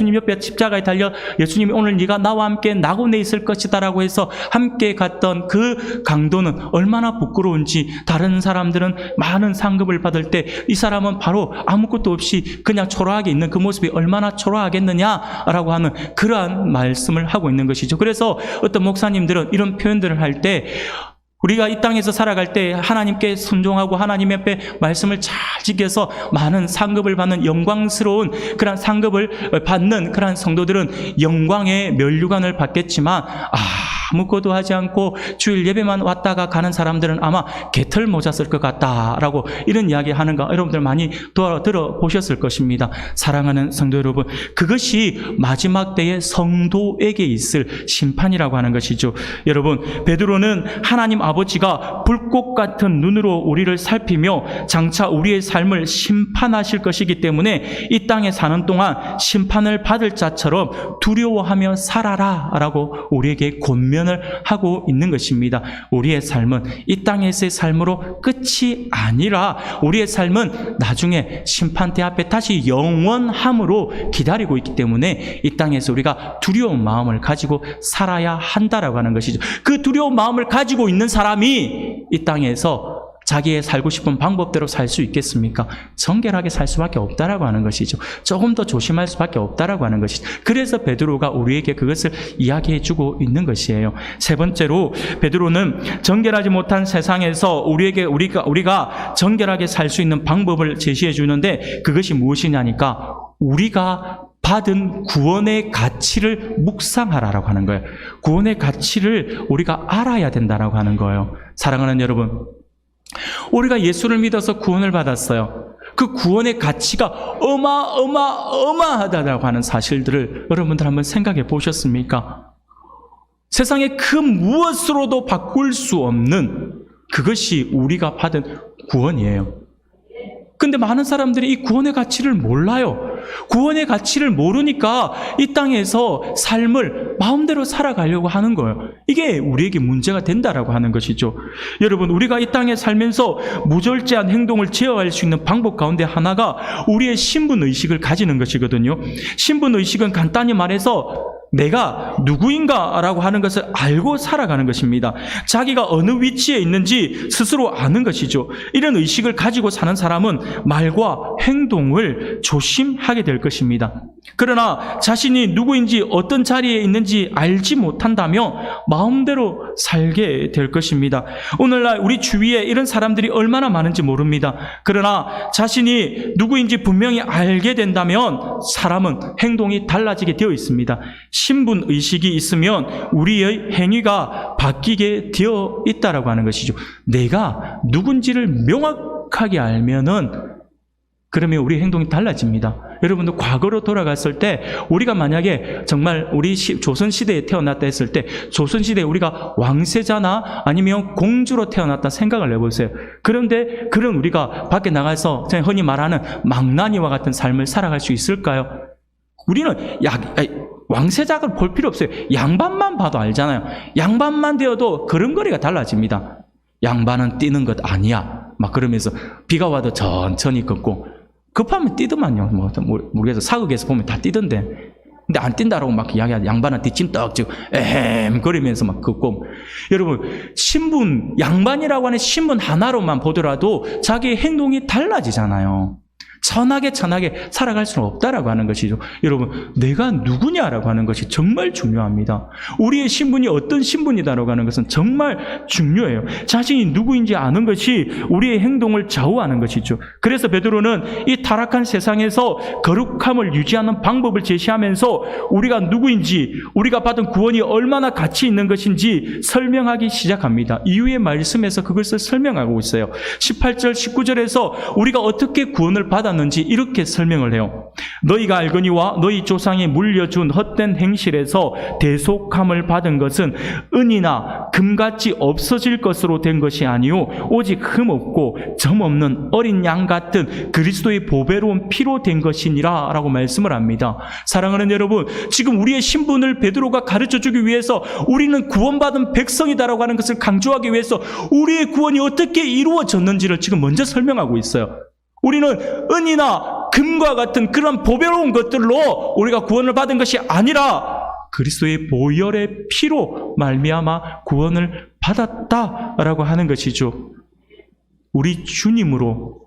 달려 예수님이 오늘 네가 나와 함께 낙원에 있을 것이다 라고 해서 함께 갔던 그 강도는 얼마나 부끄러운지, 다른 사람들은 많은 상급을 받을 때 이 사람은 바로 아무것도 없이 그냥 초라하게 있는 그 모습이 얼마나 초라하겠느냐라고 하는 그러한 말씀을 하고 있는 것이죠. 그래서 어떤 목사님들은 이런 표현들을 할 때 우리가 이 땅에서 살아갈 때 하나님께 순종하고 하나님 앞에 말씀을 잘 지켜서 많은 상급을 받는 영광스러운 그런 상급을 받는 그런 성도들은 영광의 면류관을 받겠지만, 아무것도 하지 않고 주일 예배만 왔다가 가는 사람들은 아마 개털 모자 쓸 것 같다라고 이런 이야기 하는 거 여러분들 많이 들어보셨을 것입니다. 사랑하는 성도 여러분, 그것이 마지막 때의 성도에게 있을 심판이라고 하는 것이죠. 여러분, 베드로는 하나님 아버지가 불꽃 같은 눈으로 우리를 살피며 장차 우리의 삶을 심판하실 것이기 때문에 이 땅에 사는 동안 심판을 받을 자처럼 두려워하며 살아라 라고 우리에게 권면을 하고 있는 것입니다. 우리의 삶은 이 땅에서의 삶으로 끝이 아니라 우리의 삶은 나중에 심판대 앞에 다시 영원함으로 기다리고 있기 때문에 이 땅에서 우리가 두려운 마음을 가지고 살아야 한다라고 하는 것이죠. 그 두려운 마음을 가지고 있는 사람이 이 땅에서 자기의 살고 싶은 방법대로 살 수 있겠습니까? 정결하게 살 수밖에 없다라고 하는 것이죠. 조금 더 조심할 수밖에 없다라고 하는 것이죠. 그래서 베드로가 우리에게 그것을 이야기해 주고 있는 것이에요. 세 번째로 베드로는 정결하지 못한 세상에서 우리가 정결하게 살 수 있는 방법을 제시해 주는데, 그것이 무엇이냐니까 우리가 받은 구원의 가치를 묵상하라라고 하는 거예요. 구원의 가치를 우리가 알아야 된다라고 하는 거예요. 사랑하는 여러분, 우리가 예수를 믿어서 구원을 받았어요. 그 구원의 가치가 어마어마하다라고 하는 사실들을 여러분들 한번 생각해 보셨습니까? 세상의 그 무엇으로도 바꿀 수 없는 그것이 우리가 받은 구원이에요. 근데 많은 사람들이 이 구원의 가치를 몰라요. 구원의 가치를 모르니까 이 땅에서 삶을 마음대로 살아가려고 하는 거예요. 이게 우리에게 문제가 된다라고 하는 것이죠. 여러분, 우리가 이 땅에 살면서 무절제한 행동을 제어할 수 있는 방법 가운데 하나가 우리의 신분의식을 가지는 것이거든요. 신분의식은 간단히 말해서 내가 누구인가라고 하는 것을 알고 살아가는 것입니다. 자기가 어느 위치에 있는지 스스로 아는 것이죠. 이런 의식을 가지고 사는 사람은 말과 행동을 조심하게 될 것입니다. 그러나 자신이 누구인지 어떤 자리에 있는지 알지 못한다면 마음대로 살게 될 것입니다. 오늘날 우리 주위에 이런 사람들이 얼마나 많은지 모릅니다. 그러나 자신이 누구인지 분명히 알게 된다면 사람은 행동이 달라지게 되어 있습니다. 신분 의식이 있으면 우리의 행위가 바뀌게 되어 있다라고 하는 것이죠. 내가 누군지를 명확하게 알면은 그러면 우리 행동이 달라집니다. 여러분들 과거로 돌아갔을 때 우리가 만약에 정말 우리 조선시대에 태어났다 했을 때 조선시대에 우리가 왕세자나 아니면 공주로 태어났다 생각을 해보세요. 그런데 그런 우리가 밖에 나가서 흔히 말하는 망나니와 같은 삶을 살아갈 수 있을까요? 우리는 왕세자를 볼 필요 없어요. 양반만 봐도 알잖아요. 양반만 되어도 걸음걸이가 달라집니다. 양반은 뛰는 것 아니야. 막 그러면서 비가 와도 천천히 걷고 급하면 뛰더만요. 모르겠어. 사극에서 보면 다 뛰던데. 근데 안 뛴다라고 막 이야기하지. 양반은 뒷짐 떡지고 에헴 거리면서 막 걷고. 여러분 신분, 양반이라고 하는 신분 하나로만 보더라도 자기의 행동이 달라지잖아요. 천하게 살아갈 수는 없다라고 하는 것이죠. 여러분, 내가 누구냐라고 하는 것이 정말 중요합니다. 우리의 신분이 어떤 신분이다라고 하는 것은 정말 중요해요. 자신이 누구인지 아는 것이 우리의 행동을 좌우하는 것이죠. 그래서 베드로는 이 타락한 세상에서 거룩함을 유지하는 방법을 제시하면서 우리가 누구인지, 우리가 받은 구원이 얼마나 가치 있는 것인지 설명하기 시작합니다. 이후의 말씀에서 그것을 설명하고 있어요. 18절, 19절에서 우리가 어떻게 구원을 받았는지 이렇게 설명을 해요. 너희가 알거니와 너희 조상이 물려준 헛된 행실에서 대속함을 받은 것은 은이나 금같이 없어질 것으로 된 것이 아니요 오직 흠없고 점없는 어린 양 같은 그리스도의 보배로운 피로 된 것이니라 라고 말씀을 합니다. 사랑하는 여러분, 지금 우리의 신분을 베드로가 가르쳐주기 위해서 우리는 구원받은 백성이다라고 하는 것을 강조하기 위해서 우리의 구원이 어떻게 이루어졌는지를 지금 먼저 설명하고 있어요. 우리는 은이나 금과 같은 그런 보배로운 것들로 우리가 구원을 받은 것이 아니라 그리스도의 보혈의 피로 말미암아 구원을 받았다라고 하는 것이죠. 우리 주님으로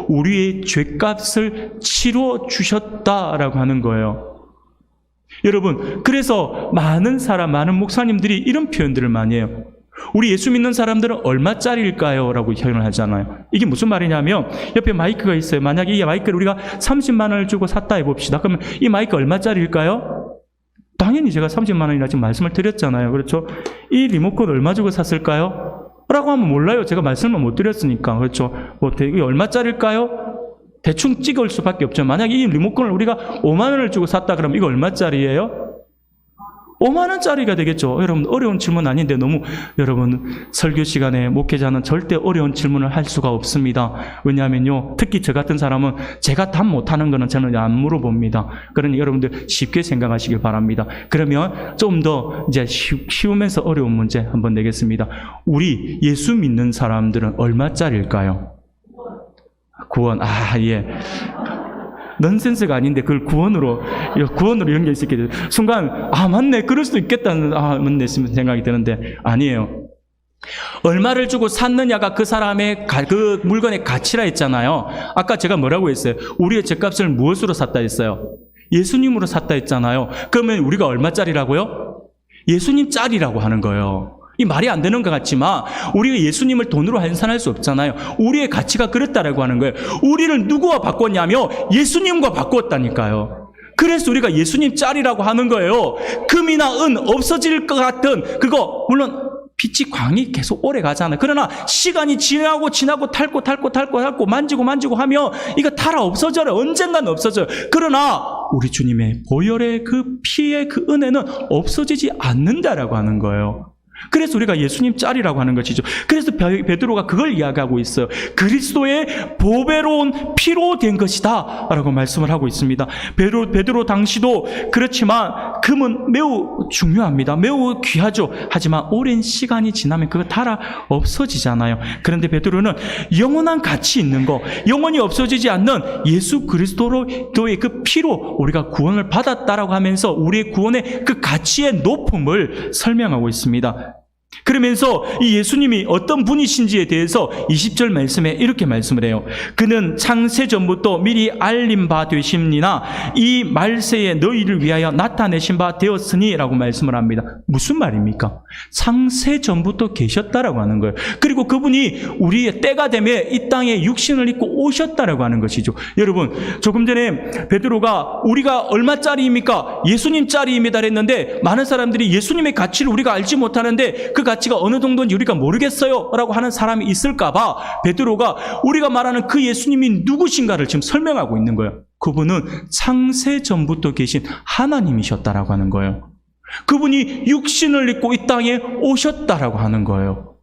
우리의 죄값을 치러 주셨다라고 하는 거예요. 여러분, 그래서 많은 목사님들이 이런 표현들을 많이 해요. 우리 예수 믿는 사람들은 얼마짜리일까요? 라고 표현을 하잖아요. 이게 무슨 말이냐면 옆에 마이크가 있어요. 만약에 이 마이크를 우리가 30만 원을 주고 샀다 해봅시다. 그러면 이 마이크 얼마짜리일까요? 당연히 제가 30만 원이나 지금 말씀을 드렸잖아요. 그렇죠? 이 리모컨 얼마 주고 샀을까요? 라고 하면 몰라요. 제가 말씀을 못 드렸으니까. 그렇죠? 이게 얼마짜리일까요? 대충 찍을 수밖에 없죠. 만약에 이 리모컨을 우리가 5만 원을 주고 샀다 그러면 이거 얼마짜리예요? 5만 원짜리가 되겠죠. 여러분, 어려운 질문 아닌데 너무 여러분 설교 시간에 목회자는 절대 어려운 질문을 할 수가 없습니다. 왜냐하면요, 특히 저 같은 사람은 제가 답 못하는 거는 저는 안 물어봅니다. 그러니 여러분들 쉽게 생각하시길 바랍니다. 그러면 좀 더 이제 쉬우면서 어려운 문제 한번 내겠습니다. 우리 예수 믿는 사람들은 얼마짜리일까요? 구원, 예. 넌센스가 아닌데 그걸 구원으로 연결시키게 돼요. 순간 맞네, 그럴 수도 있겠다는 맞네 생각이 드는데 아니에요. 얼마를 주고 샀느냐가 그 사람의 그 물건의 가치라 했잖아요. 아까 제가 뭐라고 했어요? 우리의 죄값을 무엇으로 샀다 했어요? 예수님으로 샀다 했잖아요. 그러면 우리가 얼마짜리라고요? 예수님 짜리라고 하는 거예요. 이 말이 안 되는 것 같지만 우리가 예수님을 돈으로 환산할 수 없잖아요. 우리의 가치가 그렇다라고 하는 거예요. 우리를 누구와 바꿨냐며 예수님과 바꿨다니까요. 그래서 우리가 예수님 짤이라고 하는 거예요. 금이나 은 없어질 것 같은 그거, 물론 빛이 광이 계속 오래 가잖아요. 그러나 시간이 지나고 탈고 만지고 하면 이거 달아 없어져요. 언젠간 없어져요. 그러나 우리 주님의 보혈의 그 피의 그 은혜는 없어지지 않는다라고 하는 거예요. 그래서 우리가 예수님 짤이라고 하는 것이죠. 그래서 베드로가 그걸 이야기하고 있어요. 그리스도의 보배로운 피로 된 것이다 라고 말씀을 하고 있습니다. 베드로 당시도 그렇지만 금은 매우 중요합니다. 매우 귀하죠. 하지만 오랜 시간이 지나면 그거 달아 없어지잖아요. 그런데 베드로는 영원한 가치 있는 거, 영원히 없어지지 않는 예수 그리스도의 그 피로 우리가 구원을 받았다라고 하면서 우리의 구원의 그 가치의 높음을 설명하고 있습니다. 그러면서 이 예수님이 어떤 분이신지에 대해서 20절 말씀에 이렇게 말씀을 해요. 그는 창세전부터 미리 알림 바 되심이나 이 말세에 너희를 위하여 나타내신 바 되었으니 라고 말씀을 합니다. 무슨 말입니까? 창세전부터 계셨다라고 하는 거예요. 그리고 그분이 우리의 때가 되면 이 땅에 육신을 입고 오셨다라고 하는 것이죠. 여러분, 조금 전에 베드로가 우리가 얼마짜리입니까? 예수님짜리입니다 했는데 많은 사람들이 예수님의 가치를 우리가 알지 못하는데 그 가치가 어느 정도인지 우리가 모르겠어요 라고 하는 사람이 있을까 봐 베드로가 우리가 말하는 그 예수님이 누구신가를 지금 설명하고 있는 거예요. 그분은 창세전부터 계신 하나님이셨다라고 하는 거예요. 그분이 육신을 입고 이 땅에 오셨다라고 하는 거예요.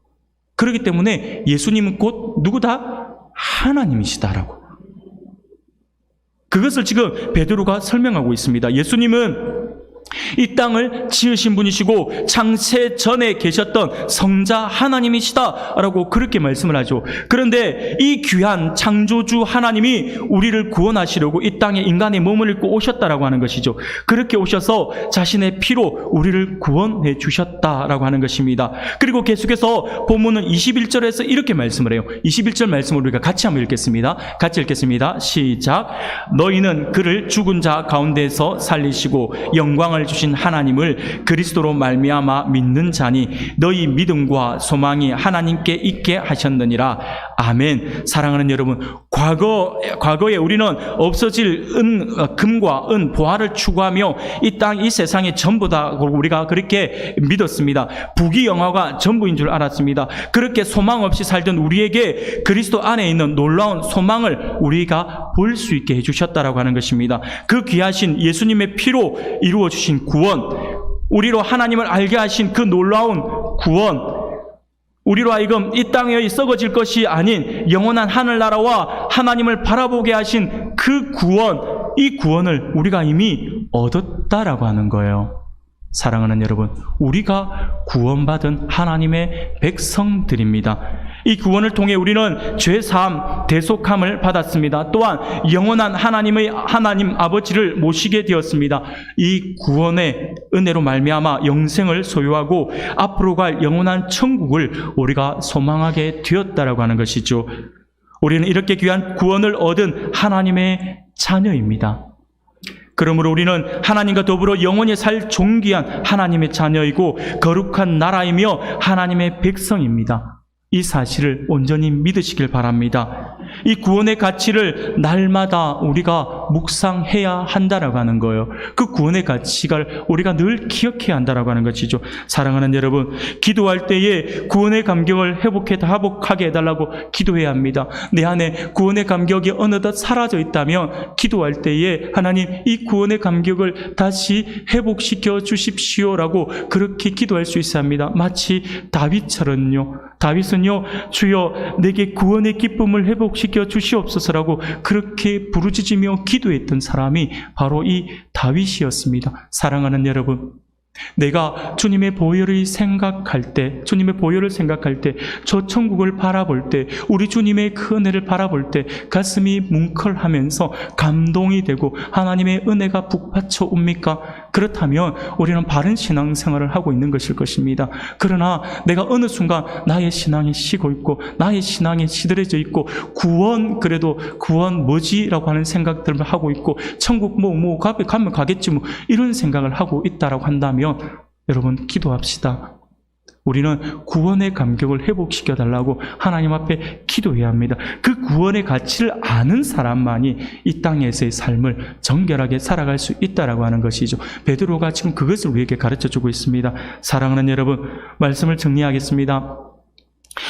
그렇기 때문에 예수님은 곧 누구다? 하나님이시다라고. 그것을 지금 베드로가 설명하고 있습니다. 예수님은 이 땅을 지으신 분이시고 창세 전에 계셨던 성자 하나님이시다라고 그렇게 말씀을 하죠. 그런데 이 귀한 창조주 하나님이 우리를 구원하시려고 이 땅에 인간의 몸을 입고 오셨다라고 하는 것이죠. 그렇게 오셔서 자신의 피로 우리를 구원해 주셨다라고 하는 것입니다. 그리고 계속해서 본문은 21절에서 이렇게 말씀을 해요. 21절 말씀을 우리가 같이 한번 읽겠습니다. 같이 읽겠습니다. 시작. 너희는 그를 죽은 자 가운데서 살리시고 영광을 주신 하나님을 그리스도로 말미암아 믿는 자니 너희 믿음과 소망이 하나님께 있게 하셨느니라. 아멘. 사랑하는 여러분, 과거에 우리는 없어질 금과 은, 보화를 추구하며 이 땅, 이 세상의 전부다 우리가 그렇게 믿었습니다. 부귀영화가 전부인 줄 알았습니다. 그렇게 소망 없이 살던 우리에게 그리스도 안에 있는 놀라운 소망을 우리가 볼 수 있게 해주셨다라고 하는 것입니다. 그 귀하신 예수님의 피로 이루어 주신 구원, 우리로 하나님을 알게 하신 그 놀라운 구원, 우리로 하여금 이 땅에 썩어질 것이 아닌 영원한 하늘나라와 하나님을 바라보게 하신 그 구원, 이 구원을 우리가 이미 얻었다라고 하는 거예요. 사랑하는 여러분, 우리가 구원받은 하나님의 백성들입니다. 이 구원을 통해 우리는 죄사함, 대속함을 받았습니다. 또한 영원한 하나님 아버지를 모시게 되었습니다. 이 구원의 은혜로 말미암아 영생을 소유하고 앞으로 갈 영원한 천국을 우리가 소망하게 되었다라고 하는 것이죠. 우리는 이렇게 귀한 구원을 얻은 하나님의 자녀입니다. 그러므로 우리는 하나님과 더불어 영원히 살 존귀한 하나님의 자녀이고 거룩한 나라이며 하나님의 백성입니다. 이 사실을 온전히 믿으시길 바랍니다. 이 구원의 가치를 날마다 우리가 묵상해야 한다라고 하는 거예요. 그 구원의 가치가 우리가 늘 기억해야 한다라고 하는 것이죠. 사랑하는 여러분, 기도할 때에 구원의 감격을 회복하게 해달라고 기도해야 합니다. 내 안에 구원의 감격이 어느덧 사라져 있다면 기도할 때에 하나님 이 구원의 감격을 다시 회복시켜 주십시오라고 그렇게 기도할 수 있어야 합니다. 마치 다윗처럼요. 다윗은요, 주여 내게 구원의 기쁨을 회복시켜 주시옵소서라고 그렇게 부르짖으며 기도했던 사람이 바로 이 다윗이었습니다. 사랑하는 여러분, 내가 주님의 보혈을 생각할 때, 저 천국을 바라볼 때, 우리 주님의 그 은혜를 바라볼 때 가슴이 뭉클하면서 감동이 되고 하나님의 은혜가 북받쳐 옵니까? 그렇다면 우리는 바른 신앙생활을 하고 있는 것일 것입니다. 그러나 내가 어느 순간 나의 신앙이 식고 있고 나의 신앙이 시들해져 있고 그래도 구원 뭐지? 라고 하는 생각들을 하고 있고 천국 가면 가겠지 이런 생각을 하고 있다라고 한다면 여러분, 기도합시다. 우리는 구원의 감격을 회복시켜 달라고 하나님 앞에 기도해야 합니다. 그 구원의 가치를 아는 사람만이 이 땅에서의 삶을 정결하게 살아갈 수 있다라고 하는 것이죠. 베드로가 지금 그것을 우리에게 가르쳐주고 있습니다. 사랑하는 여러분, 말씀을 정리하겠습니다.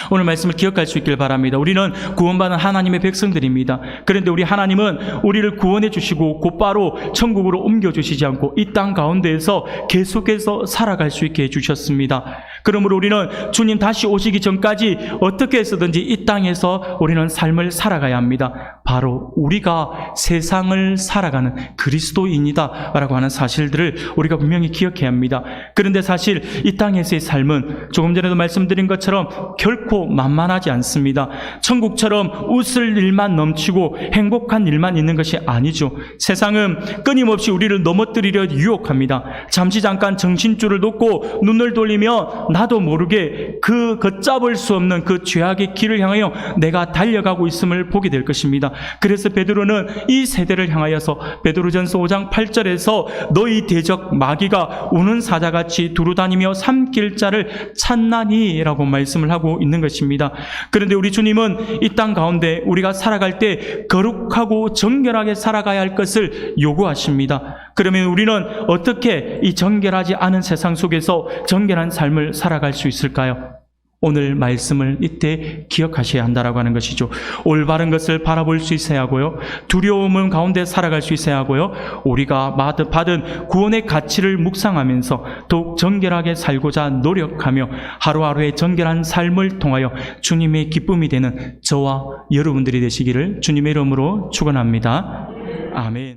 오늘 말씀을 기억할 수 있길 바랍니다. 우리는 구원받은 하나님의 백성들입니다. 그런데 우리 하나님은 우리를 구원해 주시고 곧바로 천국으로 옮겨주시지 않고 이 땅 가운데에서 계속해서 살아갈 수 있게 해주셨습니다. 그러므로 우리는 주님 다시 오시기 전까지 어떻게 해서든지 이 땅에서 우리는 삶을 살아가야 합니다. 바로 우리가 세상을 살아가는 그리스도인이다 라고 하는 사실들을 우리가 분명히 기억해야 합니다. 그런데 사실 이 땅에서의 삶은 조금 전에도 말씀드린 것처럼 결코 만만하지 않습니다. 천국처럼 웃을 일만 넘치고 행복한 일만 있는 것이 아니죠. 세상은 끊임없이 우리를 넘어뜨리려 유혹합니다. 잠시 잠깐 정신줄을 놓고 눈을 돌리며 나도 모르게 그 걷잡을 수 없는 그 죄악의 길을 향하여 내가 달려가고 있음을 보게 될 것입니다. 그래서 베드로는 이 세대를 향하여서 베드로전서 5장 8절에서 너희 대적 마귀가 우는 사자같이 두루다니며 삼킬 자를 찾나니 라고 말씀을 하고 있는 것입니다. 그런데 우리 주님은 이 땅 가운데 우리가 살아갈 때 거룩하고 정결하게 살아가야 할 것을 요구하십니다. 그러면 우리는 어떻게 이 정결하지 않은 세상 속에서 정결한 삶을 살아갈 수 있을까요? 오늘 말씀을 이때 기억하셔야 한다라고 하는 것이죠. 올바른 것을 바라볼 수 있어야 하고요. 두려움 가운데 살아갈 수 있어야 하고요. 우리가 받은 구원의 가치를 묵상하면서 더욱 정결하게 살고자 노력하며 하루하루의 정결한 삶을 통하여 주님의 기쁨이 되는 저와 여러분들이 되시기를 주님의 이름으로 축원합니다. 아멘.